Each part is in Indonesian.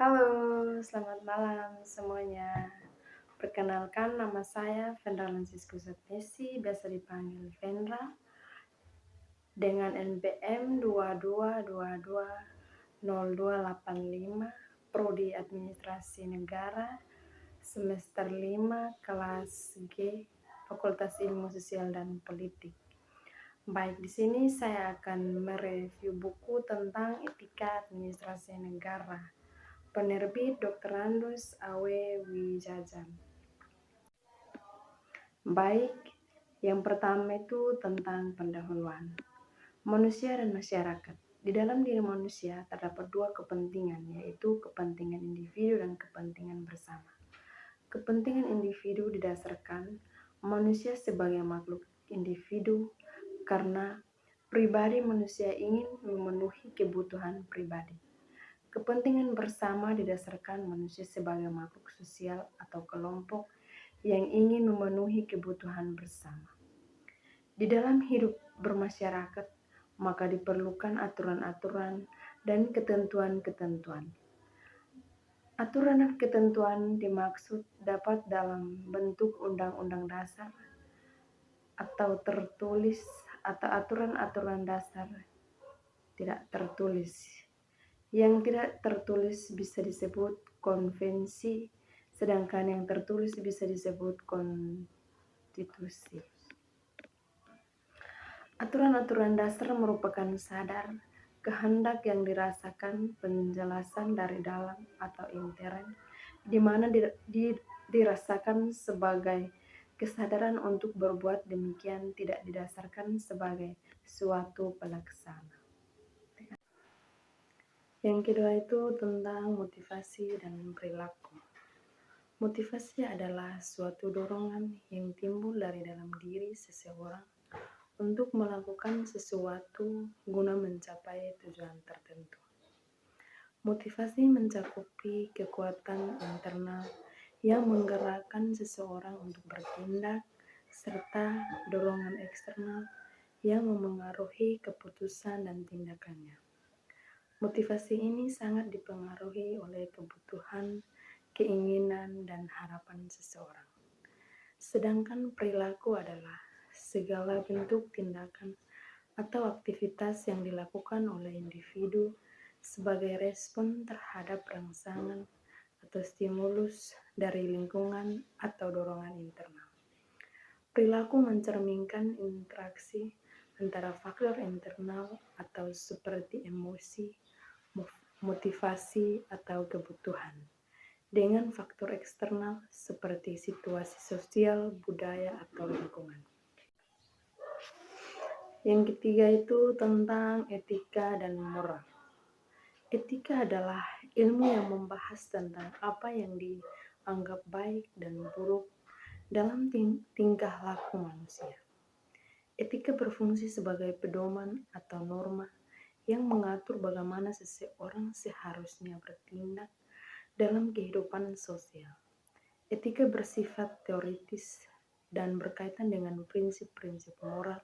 Halo, selamat malam semuanya. Perkenalkan nama saya Vendra Francisco Sapesi, biasa dipanggil Vendra, dengan NPM 22220285, Prodi Administrasi Negara, semester 5, kelas G, Fakultas Ilmu Sosial dan Politik. Baik, di sini saya akan mereview buku tentang etika administrasi negara. Penerbit Dr. Andus Awe Wijajan. Baik, yang pertama itu tentang pendahuluan. Manusia dan masyarakat. Di dalam diri manusia terdapat dua kepentingan, yaitu kepentingan individu dan kepentingan bersama. Kepentingan individu didasarkan manusia sebagai makhluk individu karena pribadi manusia ingin memenuhi kebutuhan pribadi. Kepentingan bersama didasarkan manusia sebagai makhluk sosial atau kelompok yang ingin memenuhi kebutuhan bersama. Di dalam hidup bermasyarakat, maka diperlukan aturan-aturan dan ketentuan-ketentuan. Aturan dan ketentuan dimaksud dapat dalam bentuk undang-undang dasar atau tertulis atau aturan-aturan dasar tidak tertulis. Yang tidak tertulis bisa disebut konvensi, sedangkan yang tertulis bisa disebut konstitusi. Aturan-aturan dasar merupakan sadar, kehendak yang dirasakan penjelasan dari dalam atau intern, di mana dirasakan sebagai kesadaran untuk berbuat demikian tidak didasarkan sebagai suatu pelaksana. Yang kedua itu tentang motivasi dan perilaku. Motivasi adalah suatu dorongan yang timbul dari dalam diri seseorang untuk melakukan sesuatu guna mencapai tujuan tertentu. Motivasi mencakupi kekuatan internal yang menggerakkan seseorang untuk bertindak, serta dorongan eksternal yang memengaruhi keputusan dan tindakannya. Motivasi ini sangat dipengaruhi oleh kebutuhan, keinginan, dan harapan seseorang. Sedangkan perilaku adalah segala bentuk tindakan atau aktivitas yang dilakukan oleh individu sebagai respon terhadap rangsangan atau stimulus dari lingkungan atau dorongan internal. Perilaku mencerminkan interaksi antara faktor internal atau seperti emosi, motivasi atau kebutuhan, dengan faktor eksternal seperti situasi sosial, budaya, atau lingkungan. Yang ketiga itu tentang etika dan moral. Etika adalah ilmu yang membahas tentang apa yang dianggap baik dan buruk dalam tingkah laku manusia. Etika berfungsi sebagai pedoman atau norma yang mengatur bagaimana seseorang seharusnya bertindak dalam kehidupan sosial. Etika bersifat teoritis dan berkaitan dengan prinsip-prinsip moral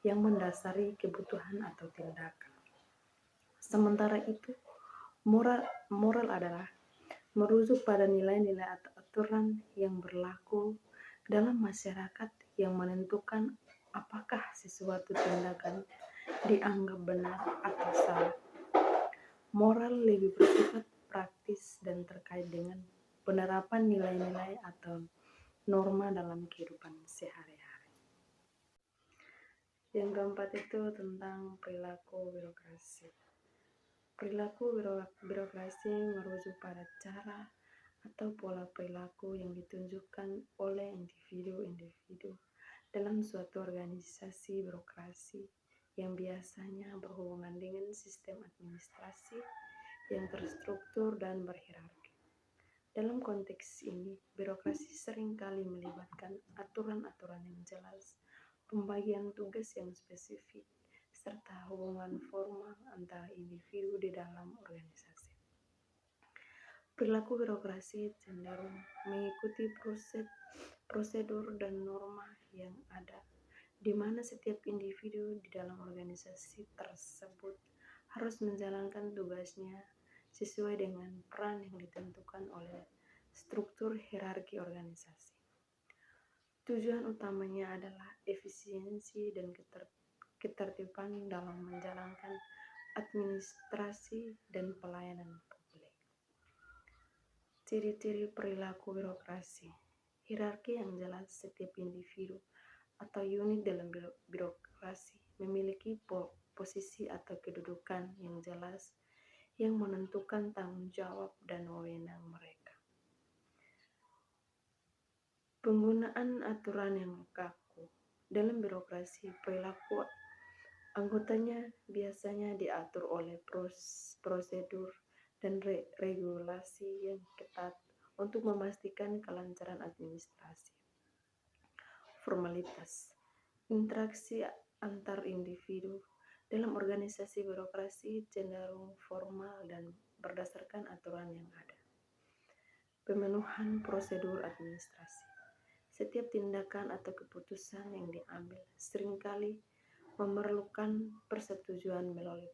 yang mendasari kebutuhan atau tindakan. Sementara itu, moral adalah merujuk pada nilai-nilai atau aturan yang berlaku dalam masyarakat yang menentukan apakah sesuatu tindakan dianggap benar atau salah. Moral lebih bersifat praktis dan terkait dengan penerapan nilai-nilai atau norma dalam kehidupan sehari-hari. Yang keempat itu tentang perilaku birokrasi. Perilaku birokrasi merujuk pada cara atau pola perilaku yang ditunjukkan oleh individu-individu dalam suatu organisasi birokrasi yang biasanya berhubungan dengan sistem administrasi yang terstruktur dan berhierarki. Dalam konteks ini, birokrasi seringkali melibatkan aturan-aturan yang jelas, pembagian tugas yang spesifik, serta hubungan formal antara individu di dalam organisasi. Perilaku birokrasi cenderung mengikuti prosedur dan norma yang ada, di mana setiap individu di dalam organisasi tersebut harus menjalankan tugasnya sesuai dengan peran yang ditentukan oleh struktur hierarki organisasi. Tujuan utamanya adalah efisiensi dan ketertiban dalam menjalankan administrasi dan pelayanan publik. Ciri-ciri perilaku birokrasi. Hierarki yang jelas. Setiap individu atau unit dalam birokrasi memiliki posisi atau kedudukan yang jelas yang menentukan tanggung jawab dan wewenang mereka. Penggunaan aturan yang kaku. Dalam birokrasi, perilaku anggotanya biasanya diatur oleh prosedur dan regulasi yang ketat untuk memastikan kelancaran administrasi. Formalitas. Interaksi antar individu dalam organisasi birokrasi cenderung formal dan berdasarkan aturan yang ada. Pemenuhan prosedur administrasi. Setiap tindakan atau keputusan yang diambil seringkali memerlukan persetujuan melalui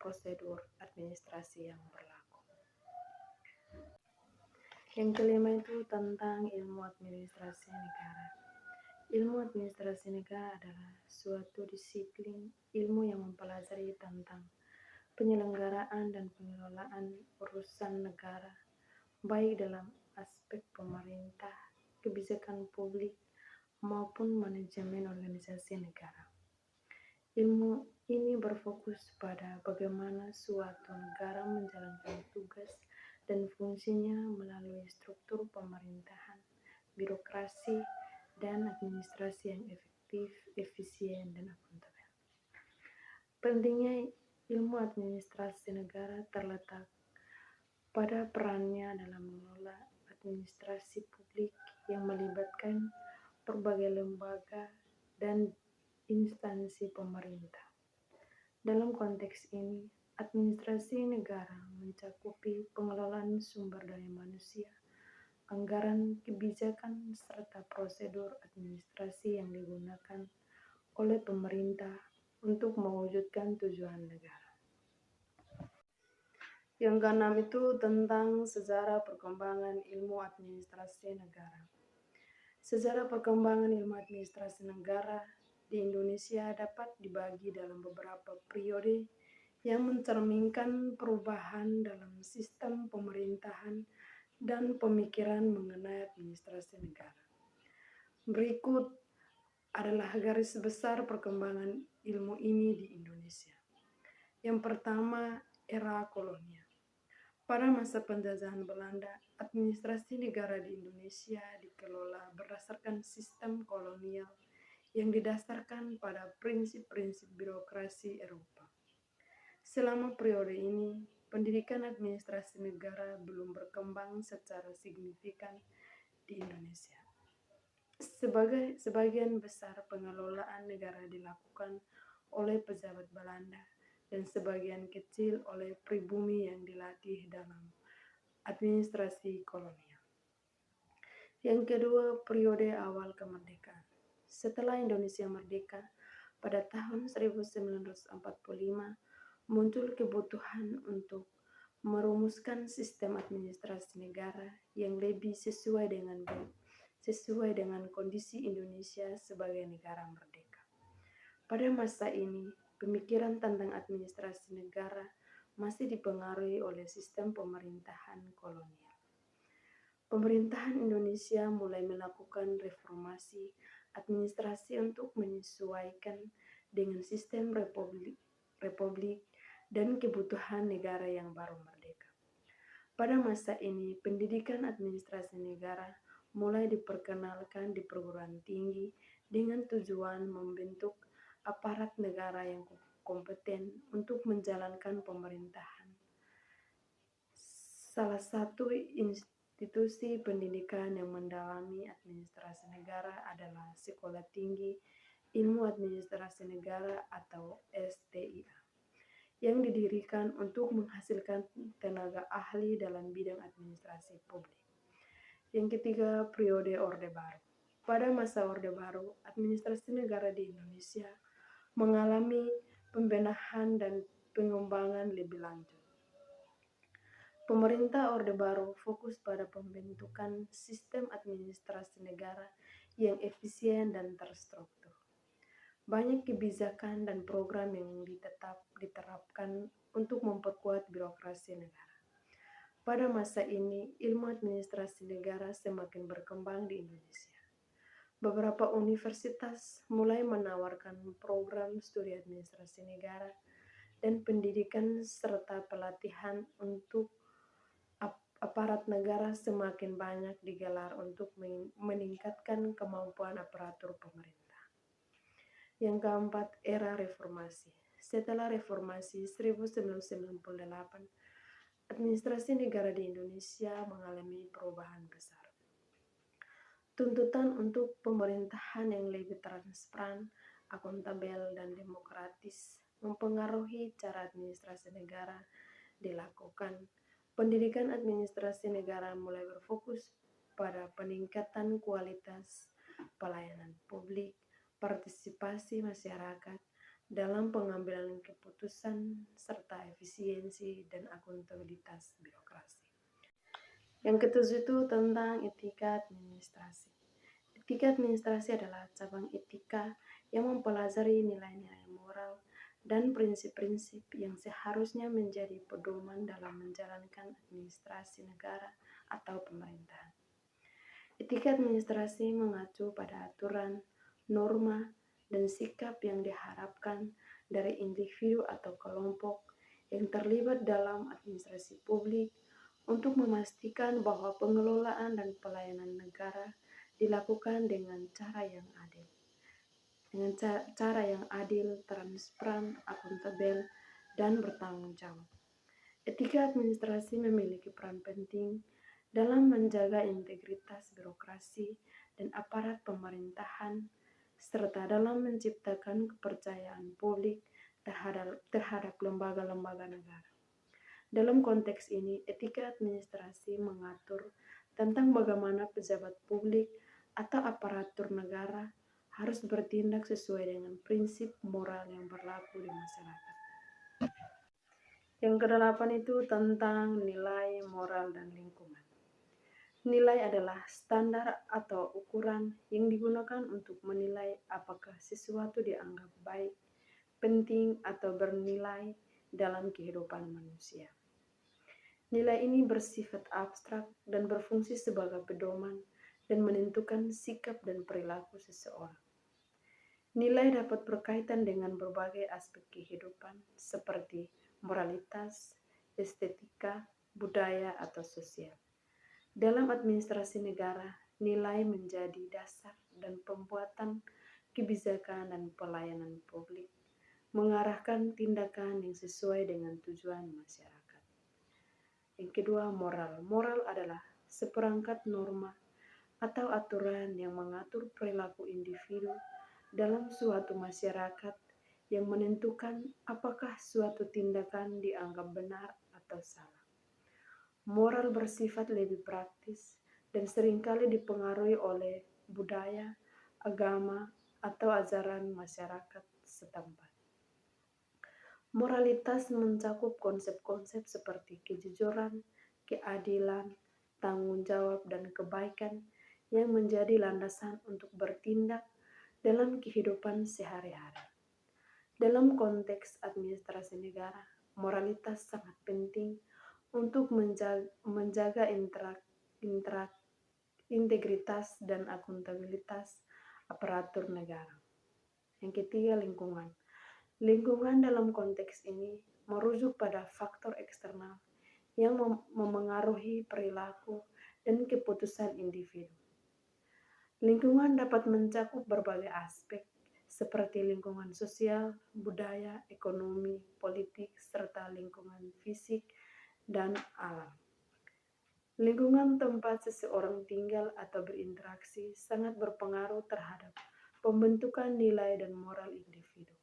prosedur administrasi yang berlaku. Yang kelima itu tentang ilmu administrasi negara. Ilmu administrasi negara adalah suatu disiplin ilmu yang mempelajari tentang penyelenggaraan dan pengelolaan urusan negara, baik dalam aspek pemerintah, kebijakan publik, maupun manajemen organisasi negara. Ilmu ini berfokus pada bagaimana suatu negara menjalankan tugas dan fungsinya melalui struktur pemerintahan, birokrasi, dan administrasi yang efektif, efisien, dan akuntabel. Pentingnya ilmu administrasi negara terletak pada perannya dalam mengelola administrasi publik yang melibatkan berbagai lembaga dan instansi pemerintah. Dalam konteks ini, administrasi negara mencakupi pengelolaan sumber daya manusia, anggaran, kebijakan, serta prosedur administrasi yang digunakan oleh pemerintah untuk mewujudkan tujuan negara. Yang keenam itu tentang sejarah perkembangan ilmu administrasi negara. Sejarah perkembangan ilmu administrasi negara di Indonesia dapat dibagi dalam beberapa periode yang mencerminkan perubahan dalam sistem pemerintahan dan pemikiran mengenai administrasi negara. Berikut adalah garis besar perkembangan ilmu ini di Indonesia. Yang pertama, era kolonial. Pada masa penjajahan Belanda, administrasi negara di Indonesia dikelola berdasarkan sistem kolonial yang didasarkan pada prinsip-prinsip birokrasi Eropa. Selama periode ini, pendidikan administrasi negara belum berkembang secara signifikan di Indonesia. Sebagian besar pengelolaan negara dilakukan oleh pejabat Belanda dan sebagian kecil oleh pribumi yang dilatih dalam administrasi kolonial. Yang kedua, periode awal kemerdekaan. Setelah Indonesia merdeka pada tahun 1945, muncul kebutuhan untuk merumuskan sistem administrasi negara yang lebih sesuai dengan kondisi Indonesia sebagai negara merdeka. Pada masa ini, pemikiran tentang administrasi negara masih dipengaruhi oleh sistem pemerintahan kolonial. Pemerintahan Indonesia mulai melakukan reformasi administrasi untuk menyesuaikan dengan sistem republik dan kebutuhan negara yang baru merdeka. Pada masa ini, pendidikan administrasi negara mulai diperkenalkan di perguruan tinggi dengan tujuan membentuk aparat negara yang kompeten untuk menjalankan pemerintahan. Salah satu institusi pendidikan yang mendalami administrasi negara adalah Sekolah Tinggi Ilmu Administrasi Negara atau STIA, yang didirikan untuk menghasilkan tenaga ahli dalam bidang administrasi publik. Yang ketiga, periode Orde Baru. Pada masa Orde Baru, administrasi negara di Indonesia mengalami pembenahan dan pengembangan lebih lanjut. Pemerintah Orde Baru fokus pada pembentukan sistem administrasi negara yang efisien dan terstruktur. Banyak kebijakan dan program yang diterapkan untuk memperkuat birokrasi negara. Pada masa ini, ilmu administrasi negara semakin berkembang di Indonesia. Beberapa universitas mulai menawarkan program studi administrasi negara dan pendidikan serta pelatihan untuk aparat negara semakin banyak digelar untuk meningkatkan kemampuan aparatur pemerintah. Yang keempat, era reformasi. Setelah reformasi 1998, administrasi negara di Indonesia mengalami perubahan besar. Tuntutan untuk pemerintahan yang lebih transparan, akuntabel, dan demokratis mempengaruhi cara administrasi negara dilakukan. Pendidikan administrasi negara mulai berfokus pada peningkatan kualitas pelayanan publik, partisipasi masyarakat dalam pengambilan keputusan, serta efisiensi dan akuntabilitas birokrasi. Yang ketujuh itu tentang etika administrasi. Etika administrasi adalah cabang etika yang mempelajari nilai-nilai moral dan prinsip-prinsip yang seharusnya menjadi pedoman dalam menjalankan administrasi negara atau pemerintahan. Etika administrasi mengacu pada aturan, norma, dan sikap yang diharapkan dari individu atau kelompok yang terlibat dalam administrasi publik untuk memastikan bahwa pengelolaan dan pelayanan negara dilakukan dengan cara yang adil, transparan, akuntabel, dan bertanggung jawab. Etika administrasi memiliki peran penting dalam menjaga integritas birokrasi dan aparat pemerintahan, serta dalam menciptakan kepercayaan publik terhadap lembaga-lembaga negara. Dalam konteks ini, etika administrasi mengatur tentang bagaimana pejabat publik atau aparatur negara harus bertindak sesuai dengan prinsip moral yang berlaku di masyarakat. Yang kedelapan itu tentang nilai, moral, dan lingkungan. Nilai adalah standar atau ukuran yang digunakan untuk menilai apakah sesuatu dianggap baik, penting, atau bernilai dalam kehidupan manusia. Nilai ini bersifat abstrak dan berfungsi sebagai pedoman dan menentukan sikap dan perilaku seseorang. Nilai dapat berkaitan dengan berbagai aspek kehidupan seperti moralitas, estetika, budaya, atau sosial. Dalam administrasi negara, nilai menjadi dasar dan pembuatan kebijakan dan pelayanan publik, mengarahkan tindakan yang sesuai dengan tujuan masyarakat. Yang kedua, moral. Moral adalah seperangkat norma atau aturan yang mengatur perilaku individu dalam suatu masyarakat yang menentukan apakah suatu tindakan dianggap benar atau salah. Moral bersifat lebih praktis dan seringkali dipengaruhi oleh budaya, agama, atau ajaran masyarakat setempat. Moralitas mencakup konsep-konsep seperti kejujuran, keadilan, tanggung jawab, dan kebaikan yang menjadi landasan untuk bertindak dalam kehidupan sehari-hari. Dalam konteks administrasi negara, moralitas sangat penting untuk menjaga integritas dan akuntabilitas aparatur negara. Yang ketiga, lingkungan. Lingkungan dalam konteks ini merujuk pada faktor eksternal yang memengaruhi perilaku dan keputusan individu. Lingkungan dapat mencakup berbagai aspek seperti lingkungan sosial, budaya, ekonomi, politik, serta lingkungan fisik dan alam. Lingkungan tempat seseorang tinggal atau berinteraksi sangat berpengaruh terhadap pembentukan nilai dan moral individu.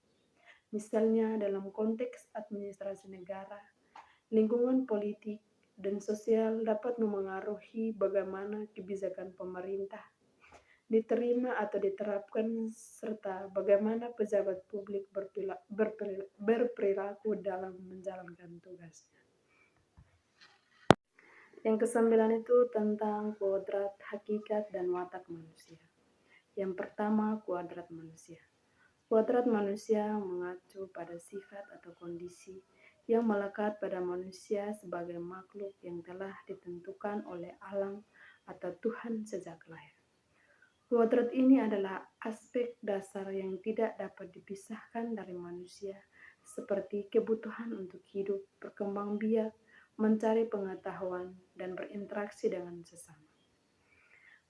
Misalnya dalam konteks administrasi negara, lingkungan politik dan sosial dapat memengaruhi bagaimana kebijakan pemerintah diterima atau diterapkan serta bagaimana pejabat publik berperilaku dalam menjalankan tugasnya. Yang kesembilan itu tentang kuadrat hakikat dan watak manusia. Yang pertama, kuadrat manusia. Kuadrat manusia mengacu pada sifat atau kondisi yang melekat pada manusia sebagai makhluk yang telah ditentukan oleh alam atau Tuhan sejak lahir. Kuadrat ini adalah aspek dasar yang tidak dapat dipisahkan dari manusia, seperti kebutuhan untuk hidup, berkembang biak, mencari pengetahuan, dan berinteraksi dengan sesama.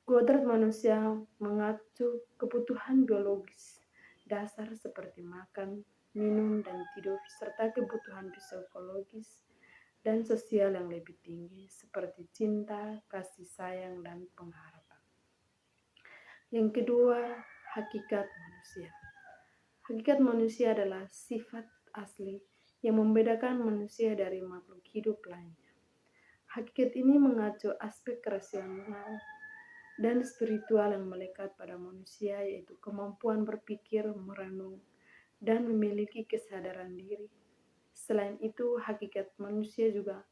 Kuadrat manusia mengacu kebutuhan biologis dasar seperti makan, minum, dan tidur, serta kebutuhan psikologis dan sosial yang lebih tinggi seperti cinta, kasih sayang, dan pengharapan. Yang kedua, hakikat manusia. Hakikat manusia adalah sifat asli yang membedakan manusia dari makhluk hidup lainnya. Hakikat ini mengacu aspek rasional dan spiritual yang melekat pada manusia, yaitu kemampuan berpikir, merenung, dan memiliki kesadaran diri. Selain itu, hakikat manusia juga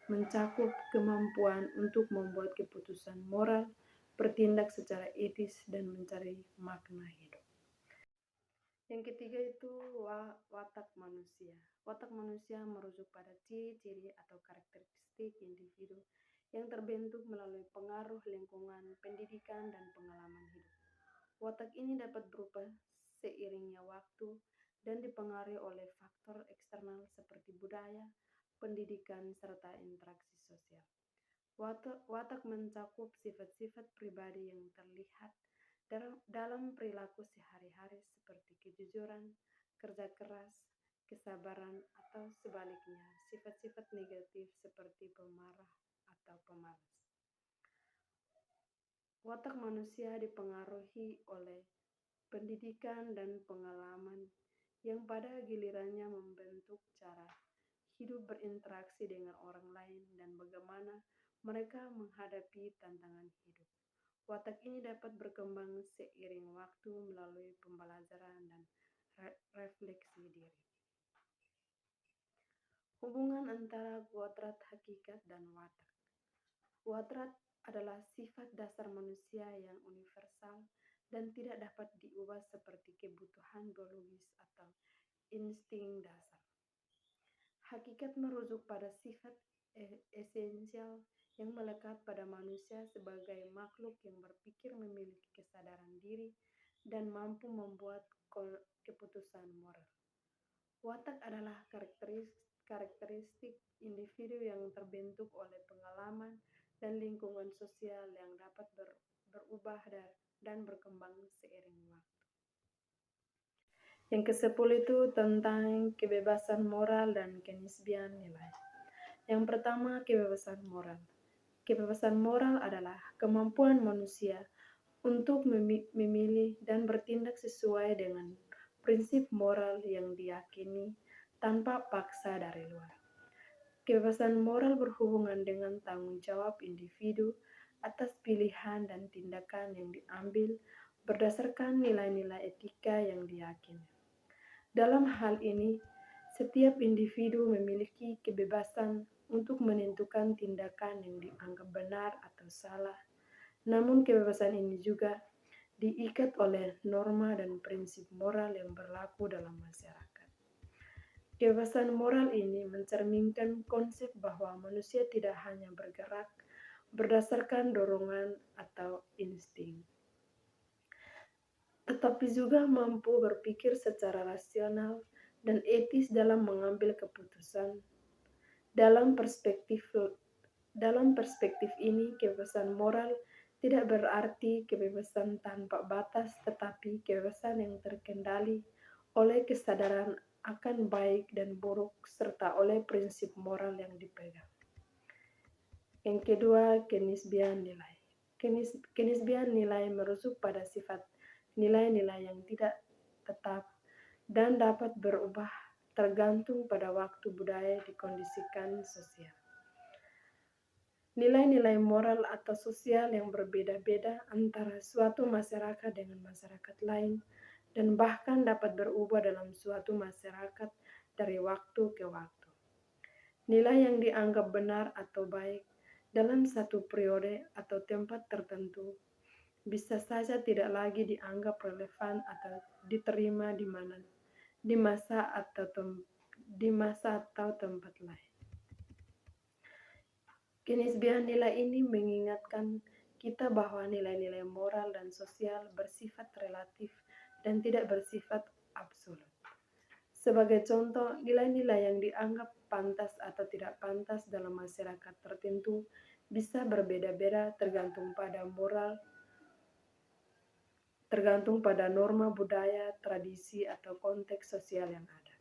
mencakup kemampuan untuk membuat keputusan moral, bertindak secara etis, dan mencari makna hidup. Yang ketiga itu watak manusia. Watak manusia merujuk pada ciri-ciri atau karakteristik individu yang terbentuk melalui pengaruh lingkungan, pendidikan, dan pengalaman hidup. Watak ini dapat berubah seiringnya waktu dan dipengaruhi oleh faktor eksternal seperti budaya, pendidikan, serta interaksi sosial. Watak mencakup sifat-sifat pribadi yang terlihat dalam perilaku sehari-hari seperti kejujuran, kerja keras, kesabaran, atau sebaliknya sifat-sifat negatif seperti pemarah atau pemalas. Watak manusia dipengaruhi oleh pendidikan dan pengalaman yang pada gilirannya membentuk cara hidup berinteraksi dengan orang lain dan bagaimana mereka menghadapi tantangan hidup. Watak ini dapat berkembang seiring waktu melalui pembelajaran dan refleksi diri. Hubungan antara kuadrat hakikat dan watak. Kuadrat adalah sifat dasar manusia yang universal dan tidak dapat diubah seperti kebutuhan biologis atau insting dasar. Hakikat merujuk pada sifat esensial yang melekat pada manusia sebagai makhluk yang berpikir, memiliki kesadaran diri, dan mampu membuat keputusan moral. Watak adalah karakteristik individu yang terbentuk oleh pengalaman dan lingkungan sosial yang dapat berubah dan berkembang seiring waktu. Yang ke-10 itu tentang kebebasan moral dan kenisbian nilai. Yang pertama, kebebasan moral. Kebebasan moral adalah kemampuan manusia untuk memilih dan bertindak sesuai dengan prinsip moral yang diyakini tanpa paksa dari luar. Kebebasan moral berhubungan dengan tanggung jawab individu atas pilihan dan tindakan yang diambil berdasarkan nilai-nilai etika yang diyakini. Dalam hal ini, setiap individu memiliki kebebasan untuk menentukan tindakan yang dianggap benar atau salah. Namun kebebasan ini juga diikat oleh norma dan prinsip moral yang berlaku dalam masyarakat. Kebebasan moral ini mencerminkan konsep bahwa manusia tidak hanya bergerak berdasarkan dorongan atau insting, tetapi juga mampu berpikir secara rasional dan etis dalam mengambil keputusan. Dalam perspektif ini, kebebasan moral tidak berarti kebebasan tanpa batas, tetapi kebebasan yang terkendali oleh kesadaran akan baik dan buruk, serta oleh prinsip moral yang dipegang. Yang kedua, kenisbian nilai. Kenisbian nilai merujuk pada sifat nilai-nilai yang tidak tetap dan dapat berubah tergantung pada waktu, budaya, dikondisikan sosial. Nilai-nilai moral atau sosial yang berbeda-beda antara suatu masyarakat dengan masyarakat lain dan bahkan dapat berubah dalam suatu masyarakat dari waktu ke waktu. Nilai yang dianggap benar atau baik dalam satu periode atau tempat tertentu bisa saja tidak lagi dianggap relevan atau diterima di masa atau tempat lain. Kenisbian nilai ini mengingatkan kita bahwa nilai-nilai moral dan sosial bersifat relatif dan tidak bersifat absolut. Sebagai contoh, nilai-nilai yang dianggap pantas atau tidak pantas dalam masyarakat tertentu bisa berbeda-beda tergantung pada norma budaya, tradisi, atau konteks sosial yang ada.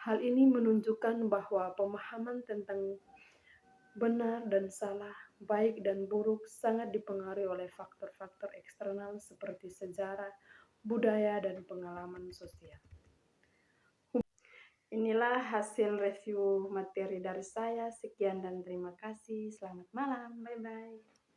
Hal ini menunjukkan bahwa pemahaman tentang benar dan salah, baik dan buruk sangat dipengaruhi oleh faktor-faktor eksternal seperti sejarah, budaya, dan pengalaman sosial. Inilah hasil review materi dari saya. Sekian dan terima kasih. Selamat malam. Bye-bye.